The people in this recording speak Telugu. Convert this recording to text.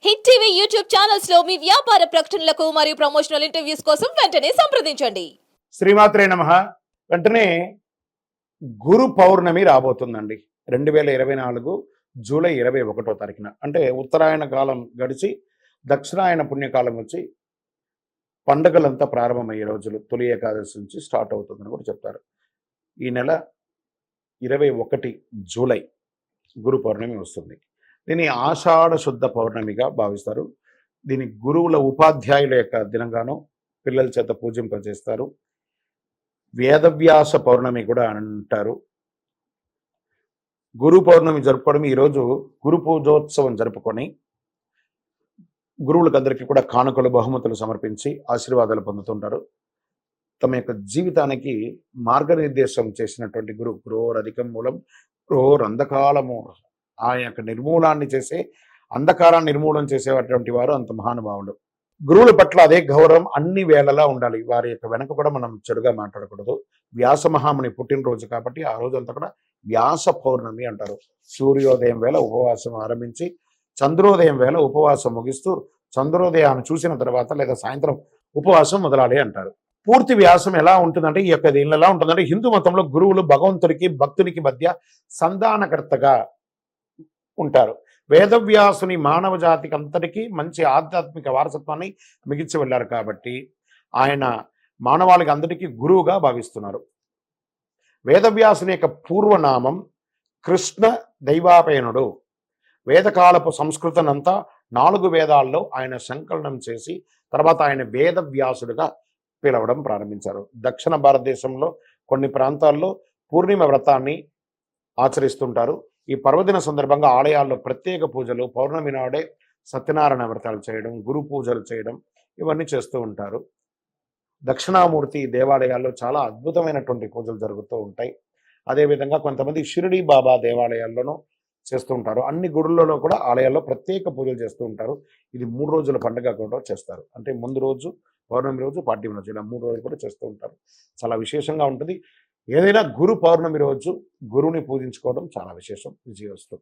హిట్ టీవీ యూట్యూబ్ ఛానల్స్ లో మీ వ్యాపార ప్రకటనలకు మరియు ప్రమోషనల్ ఇంటర్వ్యూస్ కోసం వెంటనే సంప్రదించండి. శ్రీమాత్రే నమః. వెంటనే గురు పౌర్ణమి రాబోతుందండి. 2024 జూలై 21వ తారీఖున, అంటే ఉత్తరాయణ కాలం గడిచి దక్షిణాయన పుణ్యకాలం వచ్చి పండగలంతా ప్రారంభమయ్యే రోజులు తొలి ఏకాదశి నుంచి స్టార్ట్ అవుతుందని కూడా చెప్తారు. ఈ నెల 21 జూలై గురు పౌర్ణమి వస్తుంది. దీన్ని ఆషాఢ శుద్ధ పౌర్ణమిగా భావిస్తారు. దీని గురువుల ఉపాధ్యాయుల యొక్క దినంగాను పిల్లల చేత పూజింపజేస్తారు. వేదవ్యాస పౌర్ణమి కూడా అంటారు. గురు పౌర్ణమి జరుపుకోవడం, ఈరోజు గురు పూజోత్సవం జరుపుకొని గురువులకు అందరికీ కూడా కానుకలు బహుమతులు సమర్పించి ఆశీర్వాదాలు పొందుతుంటారు. తమ యొక్క జీవితానికి మార్గనిర్దేశం చేసినటువంటి గురోరధికం మూలం గురోరంధకాలము, ఆ యొక్క నిర్మూలాన్ని చేసే, అంధకారాన్ని నిర్మూలన చేసేటువంటి వారు అంత మహానుభావుడు. గురువుల పట్ల అదే గౌరవం అన్ని వేళలా ఉండాలి. వారి యొక్క వెనక కూడా మనం చెడుగా మాట్లాడకూడదు. వ్యాస మహాముని పుట్టినరోజు కాబట్టి ఆ రోజు అంతా కూడా వ్యాస పౌర్ణమి అంటారు. సూర్యోదయం వేళ ఉపవాసం ఆరంభించి చంద్రోదయం వేళ ఉపవాసం ముగిస్తూ చంద్రోదయాన్ని చూసిన తర్వాత లేదా సాయంత్రం ఉపవాసం మొదలాలి అంటారు. పూర్తి వ్యాసం ఎలా ఉంటుందంటే, ఈ యొక్క దీనిలో ఎలా ఉంటుందంటే, హిందూ మతంలో గురువులు భగవంతుడికి భక్తునికి మధ్య సంధానకర్తగా ఉంటారు. వేదవ్యాసుని మానవ జాతికి అంతటికీ మంచి ఆధ్యాత్మిక వారసత్వాన్ని మిగిల్చి వెళ్ళారు కాబట్టి ఆయన మానవాళికి అందరికీ గురువుగా భావిస్తున్నారు. వేదవ్యాసుని యొక్క పూర్వనామం కృష్ణ దైవాపయనుడు. వేదకాలపు సంస్కృతనంతా 4 వేదాల్లో ఆయన సంకలనం చేసి తర్వాత ఆయన వేదవ్యాసుడిగా పిలవడం ప్రారంభించారు. దక్షిణ భారతదేశంలో కొన్ని ప్రాంతాల్లో పూర్ణిమ వ్రతాన్ని ఆచరిస్తుంటారు. ఈ పర్వదిన సందర్భంగా ఆలయాల్లో ప్రత్యేక పూజలు, పౌర్ణమి నాడే సత్యనారాయణ వ్రతాలు చేయడం, గురు పూజలు చేయడం ఇవన్నీ చేస్తూ ఉంటారు. దక్షిణామూర్తి దేవాలయాల్లో చాలా అద్భుతమైనటువంటి పూజలు జరుగుతూ ఉంటాయి. అదేవిధంగా కొంతమంది షిరిడి బాబా దేవాలయాల్లోనూ చేస్తూ ఉంటారు. అన్ని గుడులలో కూడా ఆలయాల్లో ప్రత్యేక పూజలు చేస్తూ ఉంటారు. ఇది 3 రోజుల పండుగ కూడా చేస్తారు. అంటే ముందు రోజు పౌర్ణమి రోజు, పాడ్యమి రోజు, ఇలా 3 రోజులు కూడా చేస్తూ ఉంటారు. చాలా విశేషంగా ఉంటుంది. ఏదైనా గురు పౌర్ణమి రోజు గురువుని పూజించుకోవడం చాలా విశేషం. విజయోస్తు.